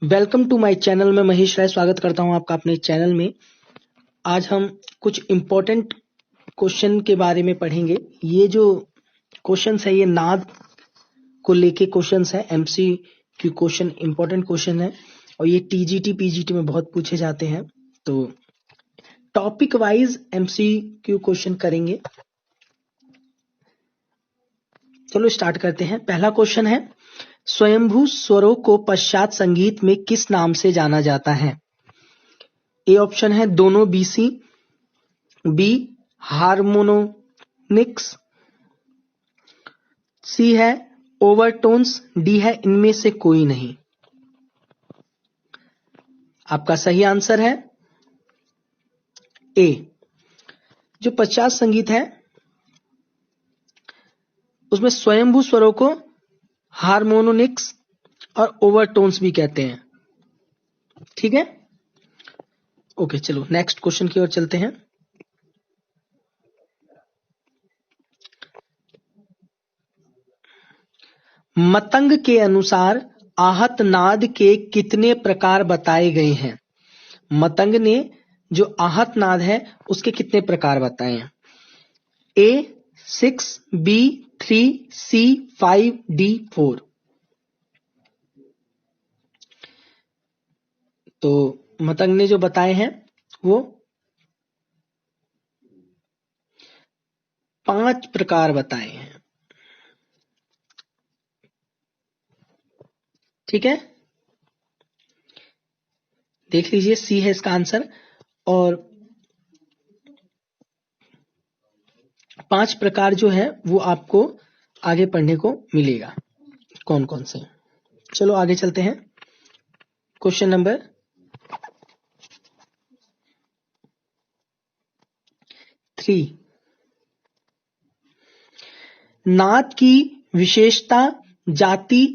Welcome to my channel. मैं महेश राय स्वागत करता हूं आपका अपने चैनल में। आज हम कुछ इम्पोर्टेंट क्वेश्चन के बारे में पढ़ेंगे। ये जो क्वेश्चंस है ये नाद को लेके क्वेश्चंस है, एमसीक्यू क्वेश्चन, इम्पोर्टेंट क्वेश्चन है और ये टीजीटी पीजीटी में बहुत पूछे जाते हैं। तो टॉपिक वाइज एमसीक्यू क्वेश्चन करेंगे। चलो स्टार्ट करते हैं। पहला क्वेश्चन है, स्वयंभू स्वरों को पश्चात संगीत में किस नाम से जाना जाता है? ए ऑप्शन है दोनों बीसी, बी हार्मोनिक्स, सी है ओवरटोन्स, डी है इनमें से कोई नहीं। आपका सही आंसर है ए। जो पश्चात संगीत है उसमें स्वयंभू स्वरों को हार्मोनिक्स और ओवरटोन्स भी कहते हैं। ठीक है, ओके। चलो नेक्स्ट क्वेश्चन की ओर चलते हैं। मतंग के अनुसार आहत नाद के कितने प्रकार बताए गए हैं? मतंग ने जो आहत नाद है उसके कितने प्रकार बताए हैं? ए 6, बी 3, सी 5, डी 4। तो मतंग ने जो बताए हैं वो 5 प्रकार बताए हैं। ठीक है, देख लीजिए, सी है इसका आंसर। और 5 प्रकार जो है वो आपको आगे पढ़ने को मिलेगा कौन कौन से। चलो आगे चलते हैं। क्वेश्चन नंबर 3, नाद की विशेषता जाति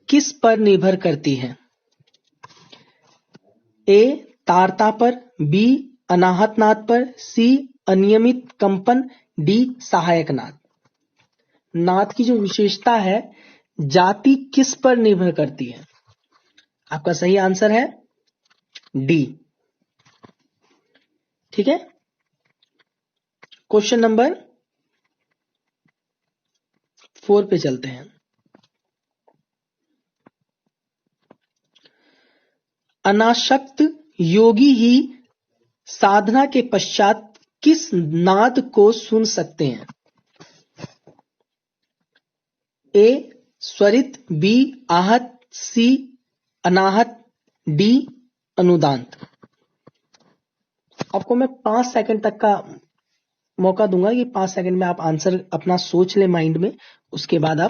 किस पर निर्भर करती है? ए तारता पर, बी अनाहत नाद पर, सी अनियमित कंपन, डी सहायक नाद। नाद की जो विशेषता है जाति किस पर निर्भर करती है? आपका सही आंसर है डी। ठीक है, क्वेश्चन नंबर 4 पे चलते हैं। अनासक्त योगी ही साधना के पश्चात किस नाद को सुन सकते हैं? ए स्वरित, बी आहत, सी अनाहत, डी अनुदांत। आपको मैं 5 सेकंड तक का मौका दूंगा कि 5 सेकंड में आप आंसर अपना सोच ले माइंड में, उसके बाद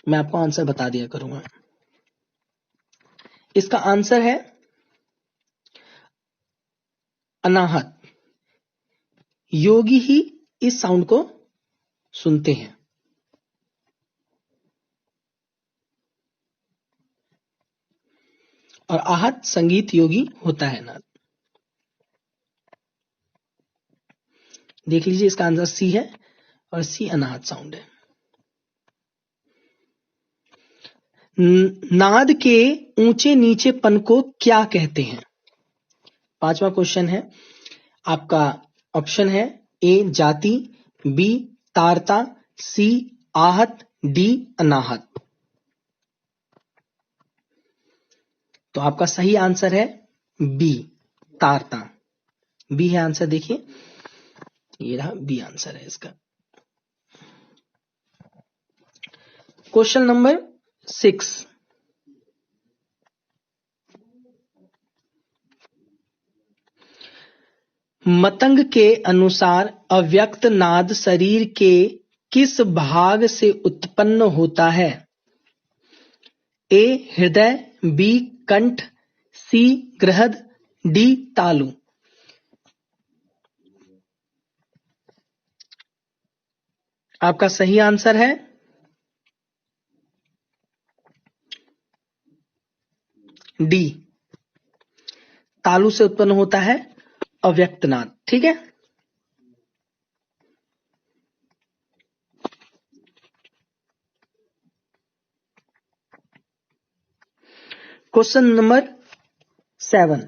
मैं आपको आंसर बता दिया करूंगा। इसका आंसर है अनाहत। योगी ही इस साउंड को सुनते हैं। और आहत संगीत योगी होता है नाद। देख लीजिए, इसका आंसर सी है और सी अनाहत साउंड है। नाद के ऊंचे नीचेपन को क्या कहते हैं? 5वां क्वेश्चन है आपका। ऑप्शन है ए जाति, बी तारता, सी आहत, डी अनाहत। तो आपका सही आंसर है बी तारता। बी है आंसर। देखिए, ये रहा बी आंसर है इसका। क्वेश्चन नंबर 6, मतंग के अनुसार अव्यक्त नाद शरीर के किस भाग से उत्पन्न होता है? ए हृदय, बी कंठ, सी गृहद, डी तालु। आपका सही आंसर है डी, तालु से उत्पन्न होता है अव्यक्त नाद। ठीक है, क्वेश्चन नंबर 7,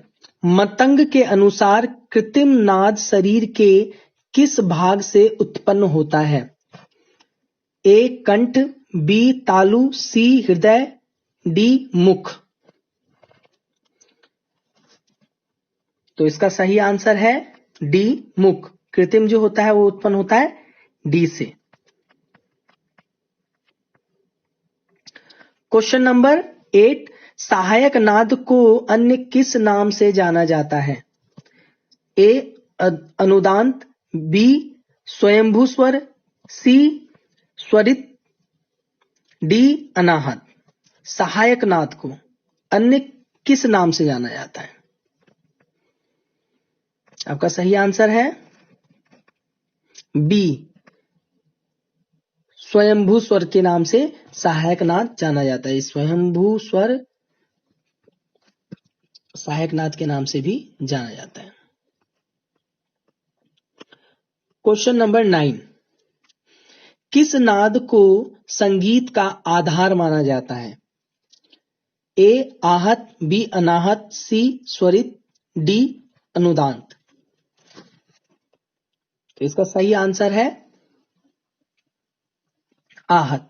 मतंग के अनुसार कृत्रिम नाद शरीर के किस भाग से उत्पन्न होता है? ए कंठ, बी तालु, सी हृदय, डी मुख। तो इसका सही आंसर है डी मुख। कृत्रिम जो होता है वो उत्पन्न होता है डी से। क्वेश्चन नंबर 8, सहायक नाद को अन्य किस नाम से जाना जाता है? ए अनुदांत, बी स्वयंभू स्वर, सी स्वरित, डी अनाहत। सहायक नाद को अन्य किस नाम से जाना जाता है? आपका सही आंसर है बी स्वयंभू स्वर के नाम से सहायक नाद जाना जाता है। स्वयंभू स्वर सहायक नाद के नाम से भी जाना जाता है। क्वेश्चन नंबर 9, किस नाद को संगीत का आधार माना जाता है? ए आहत, बी अनाहत, सी स्वरित, डी अनुदांत। तो इसका सही आंसर है आहत।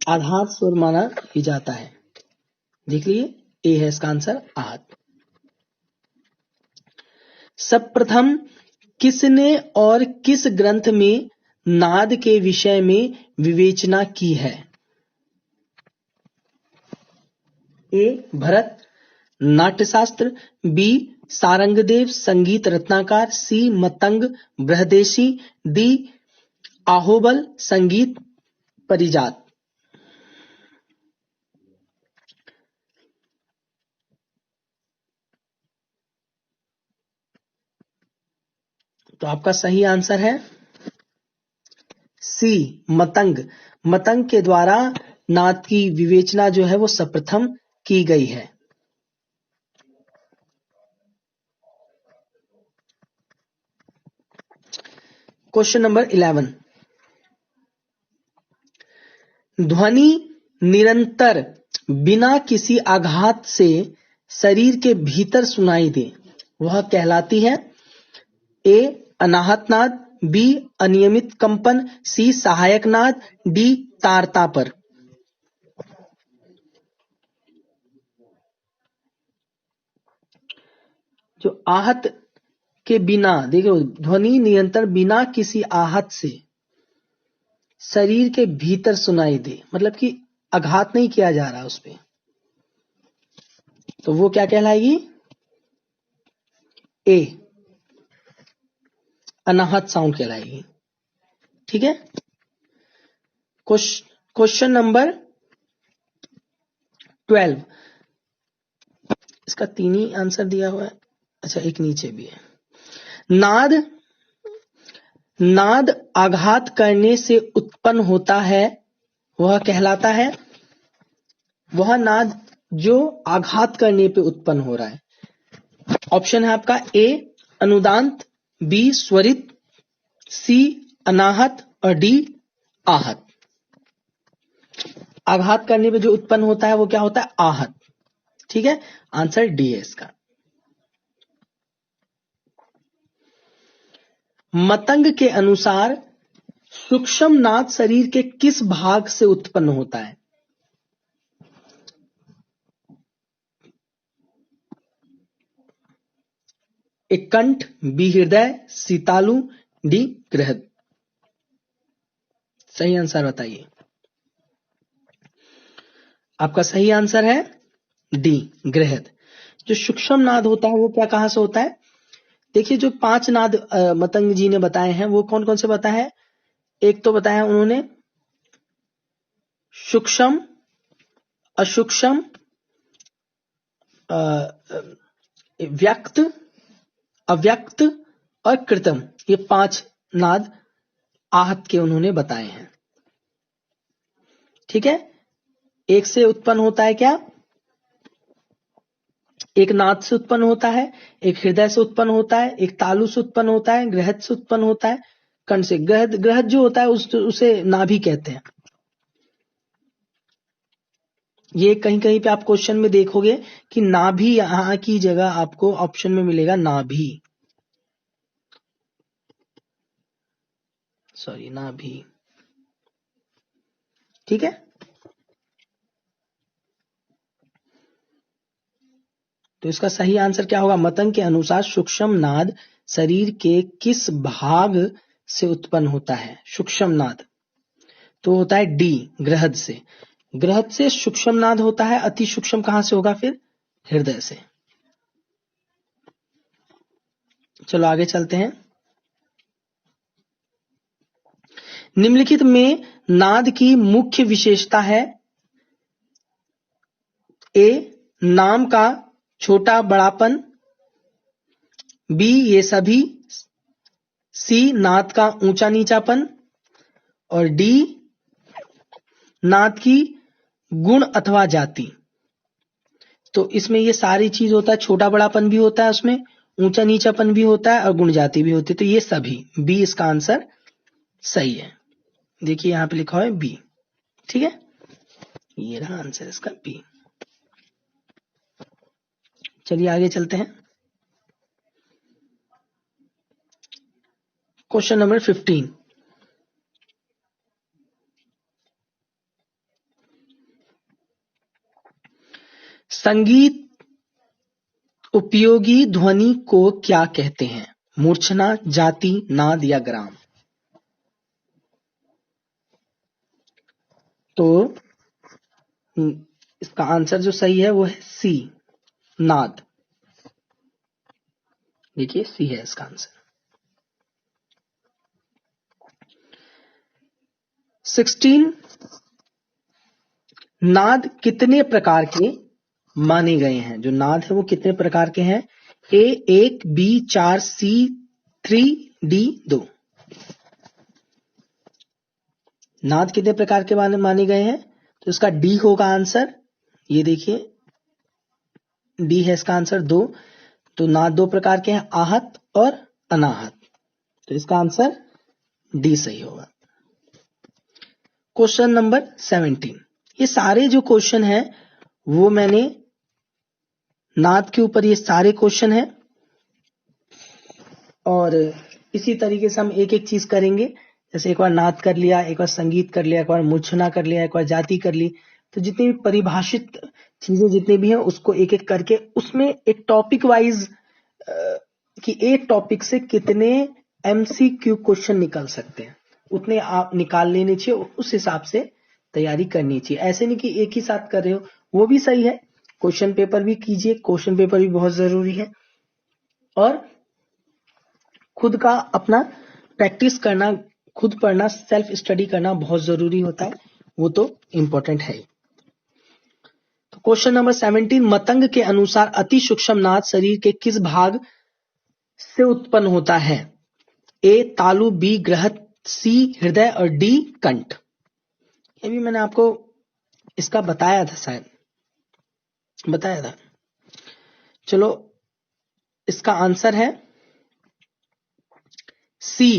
आधार स्वर माना ही जाता है। देख लीजिए, ए है इसका आंसर आहत। सर्वप्रथम किसने और किस ग्रंथ में नाद के विषय में विवेचना की है? ए भरत नाट्यशास्त्र, बी सारंगदेव संगीत रत्नाकर, सी मतंग बृहदेशी, डी आहोबल संगीत परिजात। तो आपका सही आंसर है सी मतंग। मतंग के द्वारा नाद की विवेचना जो है वो सर्वप्रथम की गई है। क्वेश्चन नंबर 11, ध्वनि निरंतर बिना किसी आघात से शरीर के भीतर सुनाई दे वह कहलाती है? ए अनाहत नाद, बी अनियमित कंपन, सी सहायक नाद, डी तारता पर। जो आहत के बिना, देखो ध्वनि निरंतर बिना किसी आहत से शरीर के भीतर सुनाई दे, मतलब कि आघात नहीं किया जा रहा उस पे, तो वो क्या कहलाएगी? ए अनाहत साउंड कहलाएगी। ठीक है। क्वेश्चन नंबर 12, इसका 3 ही आंसर दिया हुआ है। अच्छा, एक नीचे भी है। नाद आघात करने से उत्पन्न होता है वह कहलाता है? वह नाद जो आघात करने पे उत्पन्न हो रहा है। ऑप्शन है आपका ए अनुदांत, बी स्वरित, सी अनाहत और डी आहत। आघात करने पे जो उत्पन्न होता है वो क्या होता है? आहत। ठीक है, आंसर डी है इसका। मतंग के अनुसार सूक्ष्म नाद शरीर के किस भाग से उत्पन्न होता है? ए कंठ, बी हृदय, सी तालु, डी गृहद। सही आंसर बताइए। आपका सही आंसर है डी गृहद। जो सूक्ष्म नाद होता है वो क्या कहां से होता है? देखिए, जो 5 नाद मतंग जी ने बताए हैं वो कौन कौन से बताए हैं? एक तो बताया उन्होंने सूक्ष्म, असूक्ष्म, व्यक्त, अव्यक्त और कृत्रिम। ये 5 नाद आहत के उन्होंने बताए हैं। ठीक है। एक से उत्पन्न होता है क्या? एक नाद से उत्पन्न होता है, एक हृदय से उत्पन्न होता है, एक तालु से उत्पन्न होता है, गृहद से उत्पन्न होता है, कंठ से। गृहद जो होता है उसे नाभि कहते हैं। ये कहीं कहीं पे आप क्वेश्चन में देखोगे कि नाभि, यहां की जगह आपको ऑप्शन में मिलेगा नाभि, सॉरी नाभि। ठीक है, तो इसका सही आंसर क्या होगा? मतंग के अनुसार सूक्ष्म नाद शरीर के किस भाग से उत्पन्न होता है? सूक्ष्म नाद तो होता है डी, गृहद से। गृहद से सूक्ष्म नाद होता है। अति सूक्ष्म कहां से होगा? फिर हृदय से। चलो आगे चलते हैं। निम्नलिखित में नाद की मुख्य विशेषता है। ए, नाम का छोटा बड़ापन, बी, ये सभी, सी, नाद का ऊंचा नीचापन, और डी, नाद की गुण अथवा जाति। तो इसमें ये सारी चीज होता है, छोटा बड़ापन भी होता है, उसमें ऊंचा नीचापन भी होता है और गुण जाति भी होती है। तो ये सभी, बी इसका आंसर सही है। देखिए यहां पे लिखा है बी। ठीक है, ये रहा आंसर इसका बी। चलिए आगे चलते हैं। Question number 15। संगीत उपयोगी ध्वनि को क्या कहते हैं? मूर्छना, जाति, नाद या ग्राम? तो इसका आंसर जो सही है वो है सी, नाद। देखिए सी है इसका आंसर। 16, नाद कितने प्रकार के माने गए हैं? जो नाद है वो कितने प्रकार के हैं? ए 1, बी 4, सी 3, डी 2। नाद कितने प्रकार के माने गए हैं? तो इसका डी होगा आंसर। ये देखिए डी है इसका आंसर 2। तो नाद 2 प्रकार के हैं, आहत और अनाहत। तो इसका आंसर डी सही होगा। Question number 17। ये सारे जो क्वेश्चन हैं वो मैंने नाद के ऊपर, ये सारे क्वेश्चन हैं और इसी तरीके से हम एक एक चीज करेंगे। जैसे एक बार नाद कर लिया, एक बार संगीत कर लिया, एक बार मूर्छना कर लिया, एक बार जाति कर ली। तो जितनी भी परिभाषित चीजें जितनी भी हैं उसको एक एक करके, उसमें एक टॉपिक वाइज कि एक टॉपिक से कितने एमसीक्यू क्वेश्चन निकल सकते हैं उतने आप निकाल लेने चाहिए, उस हिसाब से तैयारी करनी चाहिए। ऐसे नहीं कि एक ही साथ कर रहे हो, वो भी सही है। क्वेश्चन पेपर भी कीजिए, क्वेश्चन पेपर भी बहुत जरूरी है। और खुद का अपना प्रैक्टिस करना, खुद पढ़ना, सेल्फ स्टडी करना बहुत जरूरी होता है, वो तो इंपॉर्टेंट है। तो क्वेश्चन नंबर 17, मतंग के अनुसार अति सूक्ष्म नाद शरीर के किस भाग से उत्पन्न होता है? ए तालु, बी गृहत, सी हृदय और डी कंठ। ये भी मैंने आपको इसका बताया था, शायद बताया था। चलो इसका आंसर है सी,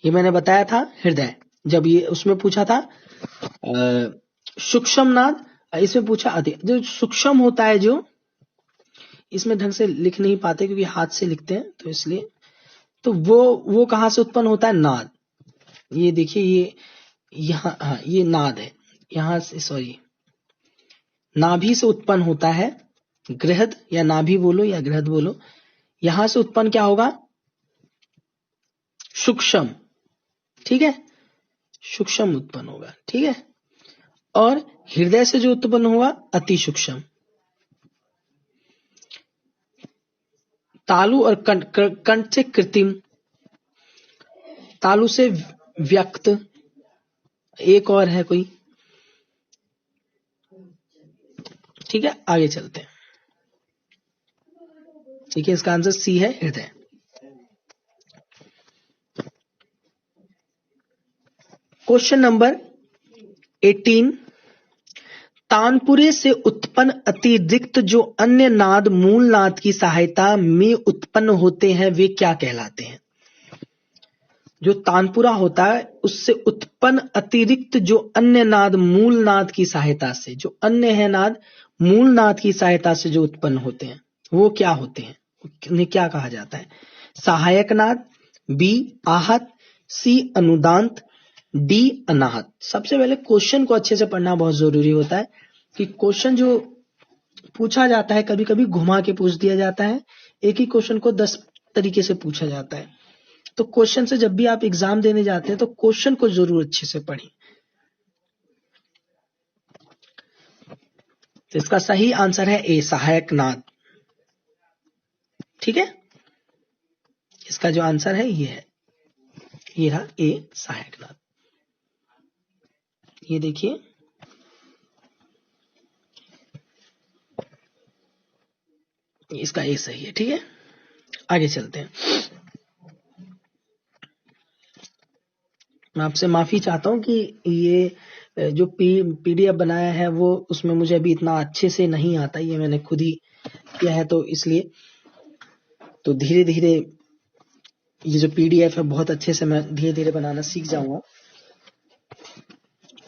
ये मैंने बताया था हृदय। जब ये उसमें पूछा था सूक्ष्म नाद, इसमें पूछा अति। जो सूक्ष्म होता है, जो इसमें ढंग से लिख नहीं पाते क्योंकि हाथ से लिखते हैं तो इसलिए, तो वो कहां से उत्पन्न होता है? नाद। ये देखिए ये यहाँ, हाँ ये नाद है, यहां से, सॉरी नाभि से उत्पन्न होता है। गृहद या नाभि बोलो या गृहद बोलो, यहां से उत्पन्न क्या होगा? सूक्ष्म। ठीक है, सूक्ष्म उत्पन्न होगा। ठीक है, और हृदय से जो उत्पन्न होगा अति सूक्ष्म। तालु और कंठ से कृत्रिम, तालु से व्यक्त, एक और है कोई। ठीक है, आगे चलते हैं। ठीक है, इसका आंसर सी है, हृदय। क्वेश्चन नंबर 18, तानपुरे से उत्पन्न अतिरिक्त जो अन्य नाद मूल नाद की सहायता में उत्पन्न होते हैं वे क्या कहलाते हैं? जो तानपुरा होता है उससे उत्पन्न अतिरिक्त जो अन्य नाद मूल नाद की सहायता से, जो अन्य है नाद मूल नाद की सहायता से जो उत्पन्न होते हैं वो क्या होते हैं, उन्हें क्या कहा जाता है? सहायक नाद, बी आहत, सी अनुदांत, डी अनाहत। सबसे पहले क्वेश्चन को अच्छे से पढ़ना बहुत जरूरी होता है कि क्वेश्चन जो पूछा जाता है कभी कभी घुमा के पूछ दिया जाता है, एक ही क्वेश्चन को 10 तरीके से पूछा जाता है। तो क्वेश्चन से जब भी आप एग्जाम देने जाते हैं तो क्वेश्चन को जरूर अच्छे से पढ़ें। तो इसका सही आंसर है ए सहायक नाद। ठीक है, इसका जो आंसर है ये है, ये रहा ए सहायक नाद। ये देखिए इसका ए सही है। ठीक है, आगे चलते हैं। मैं आपसे माफी चाहता हूं कि ये जो पीडीएफ बनाया है वो उसमें मुझे अभी इतना अच्छे से नहीं आता, ये मैंने खुद ही किया है तो इसलिए, तो धीरे धीरे ये जो पीडीएफ है बहुत अच्छे से मैं धीरे धीरे बनाना सीख जाऊंगा।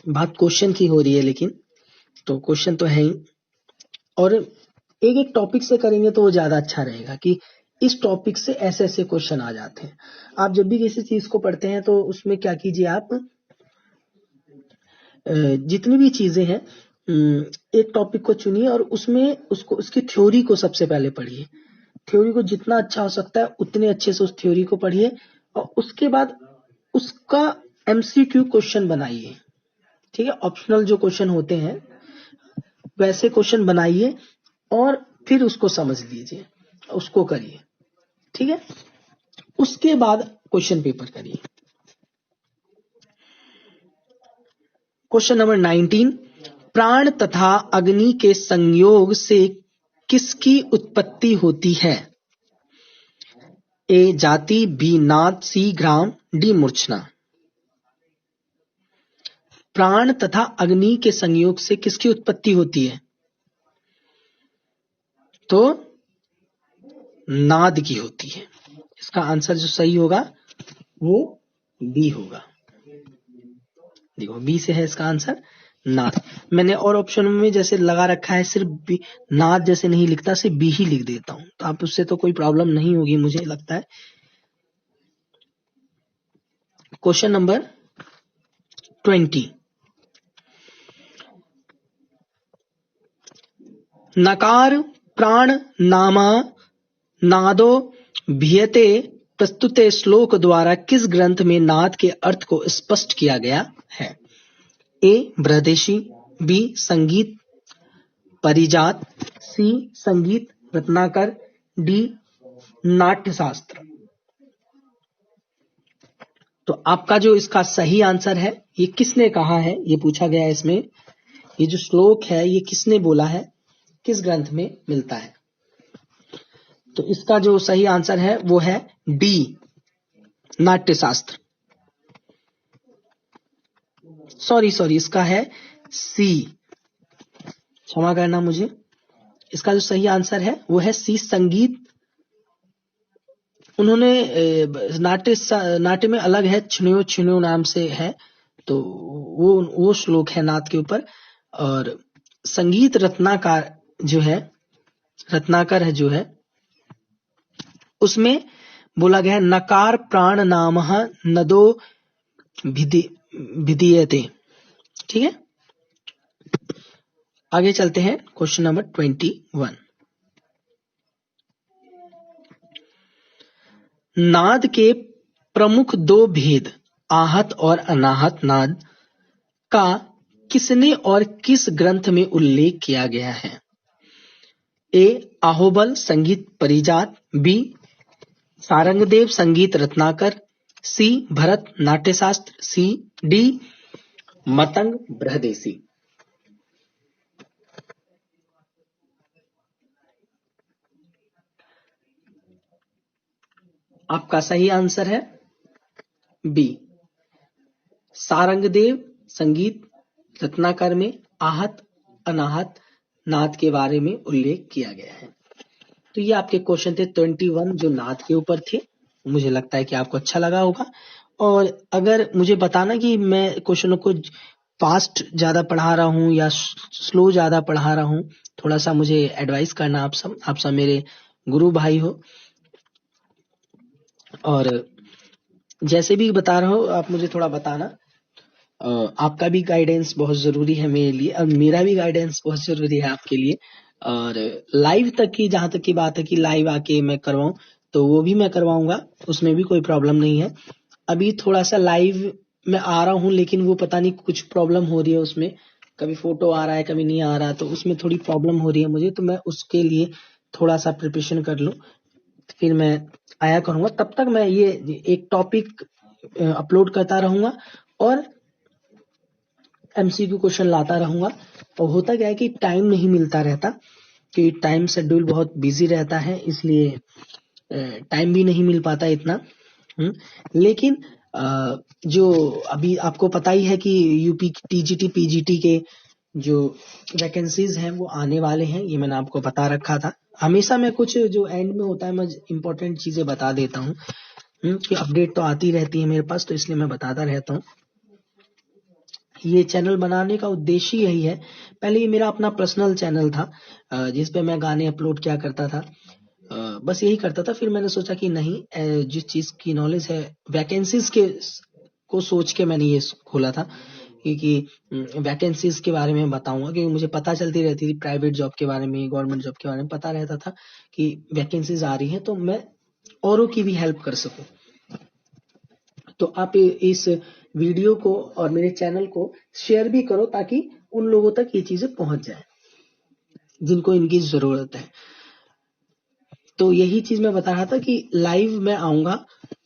बात क्वेश्चन की हो रही है लेकिन, तो क्वेश्चन तो है ही, और एक एक टॉपिक से करेंगे तो वो ज्यादा अच्छा रहेगा कि इस टॉपिक से ऐसे ऐसे क्वेश्चन आ जाते हैं। आप जब भी किसी चीज को पढ़ते हैं तो उसमें क्या कीजिए, आप जितनी भी चीजें हैं एक टॉपिक को चुनिए और उसमें उसकी थ्योरी को सबसे पहले पढ़िए। थ्योरी को जितना अच्छा हो सकता है उतने अच्छे से उस थ्योरी को पढ़िए और उसके बाद उसका एमसीक्यू क्वेश्चन बनाइए। ठीक है, ऑप्शनल जो क्वेश्चन होते हैं वैसे क्वेश्चन बनाइए और फिर उसको समझ लीजिए, उसको करिए। ठीक है, उसके बाद क्वेश्चन पेपर करिए। क्वेश्चन नंबर 19, प्राण तथा अग्नि के संयोग से किसकी उत्पत्ति होती है? ए जाति, बी नाद, सी ग्राम, डी मूर्छना। प्राण तथा अग्नि के संयोग से किसकी उत्पत्ति होती है? तो नाद की होती है। इसका आंसर जो सही होगा वो बी होगा। देखो बी से है इसका आंसर नाद। मैंने और ऑप्शन में जैसे लगा रखा है सिर्फ बी, नाद जैसे नहीं लिखता, सिर्फ बी ही लिख देता हूं, तो आप उससे तो कोई प्रॉब्लम नहीं होगी मुझे लगता है। क्वेश्चन नंबर 20, नकार प्राण नामा नादो भियते प्रस्तुते श्लोक द्वारा किस ग्रंथ में नाद के अर्थ को स्पष्ट किया गया है? ए बृहदेशी, बी संगीत परिजात, सी संगीत रत्नाकर, डी नाट्यशास्त्र। तो आपका जो इसका सही आंसर है, ये किसने कहा है ये पूछा गया है इसमें, ये जो श्लोक है ये किसने बोला है, किस ग्रंथ में मिलता है? तो इसका जो सही आंसर है वो है डी नाट्यशास्त्र। सॉरी इसका है सी, क्षमा करना मुझे। इसका जो सही आंसर है वो है सी संगीत। उन्होंने नाट्य में अलग है, छिन्यो छिन्यो नाम से है, तो वो श्लोक है नाद के ऊपर। और संगीत रत्नाकर जो है, रत्नाकर है जो है, उसमें बोला गया है नकार प्राण नामः नदो विधीयते। ठीक है, आगे चलते हैं। क्वेश्चन नंबर 21, नाद के प्रमुख दो भेद आहत और अनाहत नाद का किसने और किस ग्रंथ में उल्लेख किया गया है? ए आहोबल संगीत परिजात, बी सारंगदेव संगीत रत्नाकर, सी भरत नाट्यशास्त्र, सी डी मतंग बृहदेशी। आपका सही आंसर है बी सारंगदेव संगीत रत्नाकर में आहत अनाहत नाद के बारे में उल्लेख किया गया है। तो ये आपके क्वेश्चन थे 21 जो नाद के ऊपर थे। मुझे लगता है कि आपको अच्छा लगा होगा और अगर मुझे बताना कि मैं क्वेश्चनों को फास्ट ज्यादा पढ़ा रहा हूँ या स्लो ज्यादा पढ़ा रहा हूँ, थोड़ा सा मुझे एडवाइस करना। आप सब मेरे गुरु भाई हो, और जैसे भी बता रहा हो आप मुझे थोड़ा बताना। आपका भी गाइडेंस बहुत जरूरी है मेरे लिए, और मेरा भी गाइडेंस बहुत जरूरी है आपके लिए। और लाइव तक की जहां तक की बात है कि लाइव आके मैं करवाऊं, तो वो भी मैं करवाऊंगा, उसमें भी कोई प्रॉब्लम नहीं है। अभी थोड़ा सा लाइव में आ रहा हूँ, लेकिन वो पता नहीं कुछ प्रॉब्लम हो रही है उसमें, कभी फोटो आ रहा है कभी नहीं आ रहा, तो उसमें थोड़ी प्रॉब्लम हो रही है मुझे, तो मैं उसके लिए थोड़ा सा प्रिपरेशन कर लूँ, फिर मैं आया करूंगा। तब तक मैं ये एक टॉपिक अपलोड करता रहूंगा और एमसीक्यू क्वेश्चन लाता रहूंगा। और होता क्या है कि टाइम नहीं मिलता रहता, कि टाइम शेड्यूल बहुत बिजी रहता है, इसलिए टाइम भी नहीं मिल पाता इतना। लेकिन जो अभी आपको पता ही है कि यूपी टीजीटी पीजीटी के जो वैकेंसीज हैं वो आने वाले हैं, ये मैंने आपको बता रखा था। हमेशा मैं कुछ जो एंड में होता है मैं इंपॉर्टेंट चीजें बता देता हूँ, कि अपडेट तो आती रहती है मेरे पास, तो इसलिए मैं बताता रहता हूँ। ये चैनल बनाने का उद्देश्य यही है। पहले ये मेरा अपना पर्सनल चैनल था, जिसपे मैं गाने अपलोड किया करता था, बस यही करता था। फिर मैंने सोचा कि नहीं, जिस चीज की नॉलेज है वैकेंसीज के को सोच के मैंने ये खोला था, क्योंकि वैकेंसीज के बारे में बताऊंगा, क्योंकि मुझे पता चलती रहती थी प्राइवेट जॉब के बारे में, गवर्नमेंट जॉब के बारे में पता रहता था कि वैकेंसीज आ रही है, तो मैं औरों की भी हेल्प कर सकूं। तो आप इस वीडियो को और मेरे चैनल को शेयर भी करो, ताकि उन लोगों तक ये चीजें पहुंच जाए जिनको इनकी जरूरत है। तो यही चीज मैं बता रहा था कि लाइव में आऊंगा,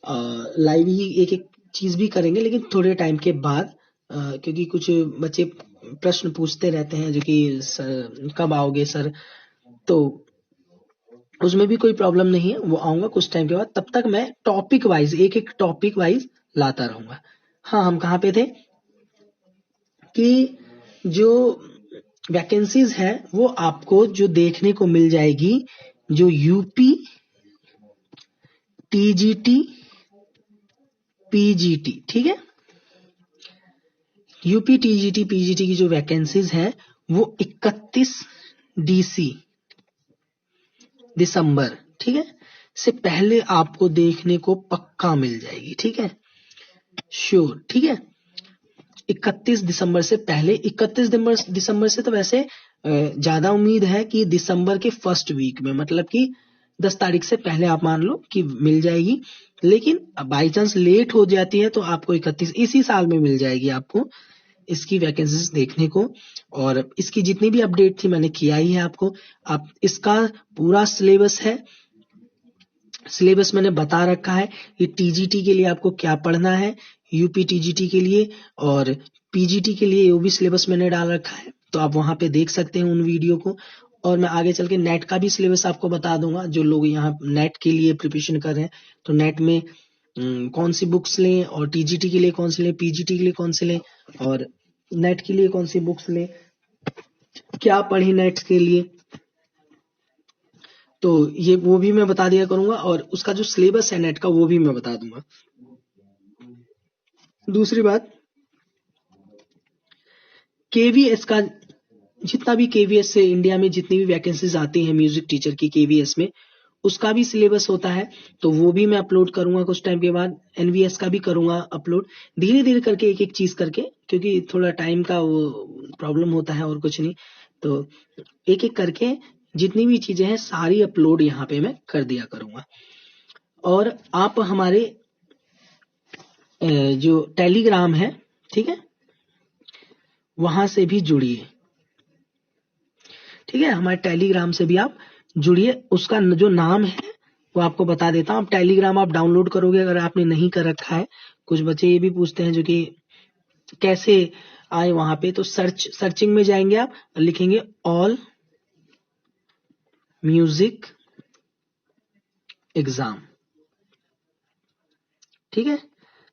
लाइव ही एक एक चीज भी करेंगे, लेकिन थोड़े टाइम के बाद, क्योंकि कुछ बच्चे प्रश्न पूछते रहते हैं जो कि सर कब आओगे सर, तो उसमें भी कोई प्रॉब्लम नहीं है, वो आऊंगा कुछ टाइम के बाद। तब तक मैं टॉपिक वाइज एक एक टॉपिक वाइज लाता रहूंगा। हाँ, हम कहाँ पे थे कि जो वैकेंसीज है वो आपको जो देखने को मिल जाएगी, जो यूपी टीजीटी पीजीटी, ठीक है, यूपी टीजीटी पीजीटी की जो वैकेंसीज है वो 31 डीसी दिसंबर, ठीक है, से पहले आपको देखने को पक्का मिल जाएगी, ठीक है, श्योर, ठीक है। 31 दिसंबर से पहले, 31 दिसंबर से तो वैसे ज्यादा उम्मीद है कि दिसंबर के फर्स्ट वीक में, मतलब कि 10 तारीख से पहले आप मान लो कि मिल जाएगी। लेकिन बाई चांस लेट हो जाती है तो आपको 31 इसी साल में मिल जाएगी आपको इसकी वैकेंसीज देखने को। और इसकी जितनी भी अपडेट थी मैंने किया ही है आपको। आप इसका पूरा सिलेबस है, सिलेबस मैंने बता रखा है कि टीजीटी के लिए आपको क्या पढ़ना है, यूपी टीजीटी के लिए और पीजीटी के लिए वो भी सिलेबस मैंने डाल रखा है, तो आप वहां पे देख सकते हैं उन वीडियो को। और मैं आगे चल के नेट का भी सिलेबस आपको बता दूंगा, जो लोग यहाँ नेट के लिए प्रिपरेशन कर रहे हैं, तो नेट में कौन सी बुक्स लें, और टीजीटी के लिए कौन सी लें, पीजीटी के लिए कौन सी लें, और नेट के लिए कौन सी बुक्स लें, क्या पढ़े नेट के लिए, तो ये वो भी मैं बता दिया करूंगा। और उसका जो सिलेबस है नेट का वो भी मैं बता दूंगा। दूसरी बात, केवीएस का जितना भी केवीएस से इंडिया में जितनी भी वैकेंसीज आती हैं म्यूजिक टीचर की केवीएस में, उसका भी सिलेबस होता है, तो वो भी मैं अपलोड करूंगा कुछ टाइम के बाद। एनवीएस का भी करूंगा अपलोड, धीरे धीरे करके एक एक चीज करके, क्योंकि थोड़ा टाइम का वो प्रॉब्लम होता है और कुछ नहीं, तो एक एक करके जितनी भी चीजें हैं सारी अपलोड यहाँ पे मैं कर दिया करूंगा। और आप हमारे जो टेलीग्राम है, ठीक है, वहां से भी जुड़िए, ठीक है, हमारे टेलीग्राम से भी आप जुड़िए। उसका जो नाम है वो आपको बता देता हूँ। आप टेलीग्राम आप डाउनलोड करोगे अगर आपने नहीं कर रखा है, कुछ बच्चे ये भी पूछते हैं जो कि कैसे आए वहां पे, तो सर्चिंग में जाएंगे, आप लिखेंगे ऑल म्यूजिक एग्जाम, ठीक है,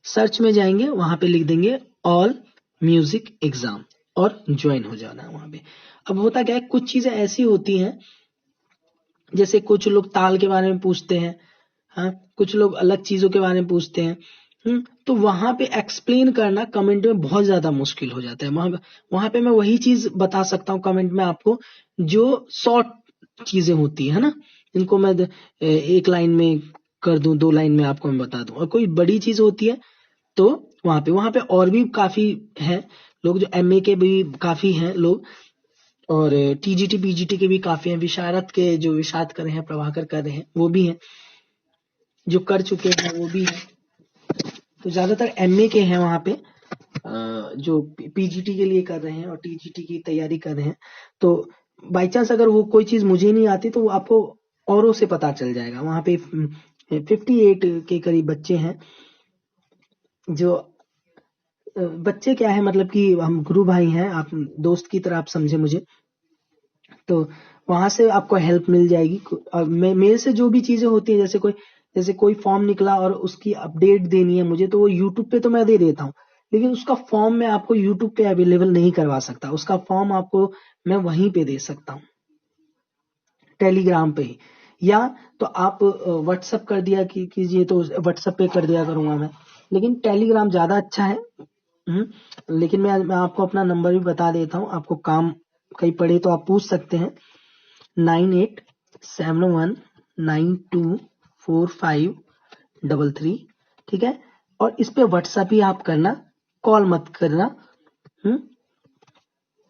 सर्च में जाएंगे वहां पे लिख देंगे ऑल म्यूजिक एग्जाम और ज्वाइन हो जाना है वहां पे। अब होता क्या है, कुछ चीजें ऐसी होती हैं, जैसे कुछ लोग ताल के बारे में पूछते हैं, हाँ, कुछ लोग अलग चीजों के बारे में पूछते हैं, तो वहां पे एक्सप्लेन करना कमेंट में बहुत ज्यादा मुश्किल हो जाता है। वहां पे मैं वही चीज बता सकता हूँ कमेंट में आपको जो शॉर्ट चीजें होती है ना, इनको मैं एक लाइन में कर दूं, 2 लाइन में आपको मैं बता दूं। और कोई बड़ी चीज होती है तो वहां पे और भी काफी हैं लोग, जो एमए के भी काफी हैं लोग, और टीजीटी पीजीटी के भी काफी हैं, विशारद के जो विशारद कर रहे हैं, प्रभाकर कर रहे हैं, वो भी हैं, जो कर चुके हैं वो भी हैं। तो ज्यादातर एमए के हैं वहां पे, जो पीजीटी के लिए कर रहे हैं और टीजीटी की तैयारी कर रहे हैं। तो बाई चांस अगर वो कोई चीज मुझे नहीं आती तो वो आपको औरों से पता चल जाएगा। वहां पे 58 के करीब बच्चे हैं, जो बच्चे क्या है, मतलब कि हम गुरु भाई हैं, आप दोस्त की तरह आप समझे मुझे। तो वहां से आपको हेल्प मिल जाएगी। और मेरे से जो भी चीजें होती है, जैसे कोई फॉर्म निकला और उसकी अपडेट देनी है मुझे, तो वो यूट्यूब पे तो मैं दे देता हूँ, लेकिन उसका फॉर्म मैं आपको यूट्यूब पे अवेलेबल नहीं करवा सकता। उसका फॉर्म आपको मैं वहीं पे दे सकता हूँ, टेलीग्राम पे ही। या तो आप व्हाट्सअप कर दिया कीजिए, तो व्हाट्सअप पे कर दिया करूंगा मैं, लेकिन टेलीग्राम ज्यादा अच्छा है। लेकिन मैं आपको अपना नंबर भी बता देता हूँ, आपको काम कहीं पड़े तो आप पूछ सकते हैं। 9871924533, ठीक है। और इस पे व्हाट्सएप ही आप करना, कॉल मत करना।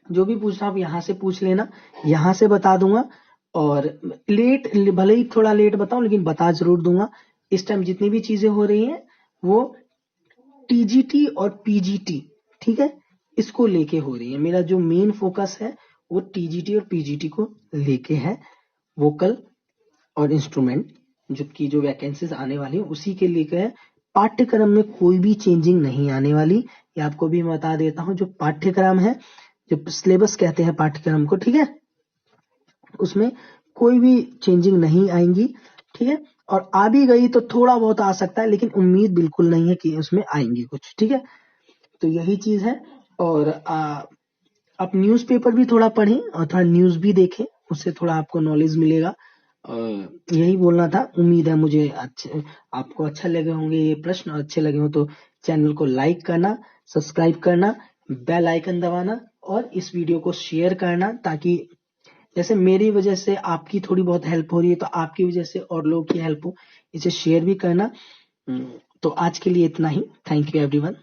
जो भी पूछना आप यहाँ से पूछ लेना, यहाँ से बता दूंगा। और भले ही थोड़ा लेट बताऊं, लेकिन बता जरूर दूंगा। इस टाइम जितनी भी चीजें हो रही हैं वो टीजीटी और पीजीटी, ठीक है, इसको लेके हो रही है। मेरा जो मेन फोकस है वो टीजीटी और पीजीटी को लेके है, वोकल और इंस्ट्रूमेंट जो वैकेंसीज आने वाली है उसी के लेकर है। पाठ्यक्रम में कोई भी चेंजिंग नहीं आने वाली, ये आपको भी मैं बता देता हूँ। जो पाठ्यक्रम है, जो सिलेबस कहते हैं पाठ्यक्रम को, ठीक है, उसमें कोई भी चेंजिंग नहीं आएंगी, ठीक है। और आ भी गई तो थोड़ा बहुत आ सकता है, लेकिन उम्मीद बिल्कुल नहीं है कि उसमें आएंगी कुछ, ठीक है। तो यही चीज है। और आप न्यूज़पेपर भी थोड़ा पढ़ें और थोड़ा न्यूज़ भी देखें, उससे थोड़ा आपको नॉलेज मिलेगा। यही बोलना था। उम्मीद है मुझे आपको अच्छा लगे होंगे ये प्रश्न, अच्छे लगे हो तो चैनल को लाइक करना, सब्सक्राइब करना, बेल आइकन दबाना और इस वीडियो को शेयर करना, ताकि जैसे मेरी वजह से आपकी थोड़ी बहुत हेल्प हो रही है तो आपकी वजह से और लोगों की हेल्प हो। इसे शेयर भी करना। तो आज के लिए इतना ही। Thank you everyone.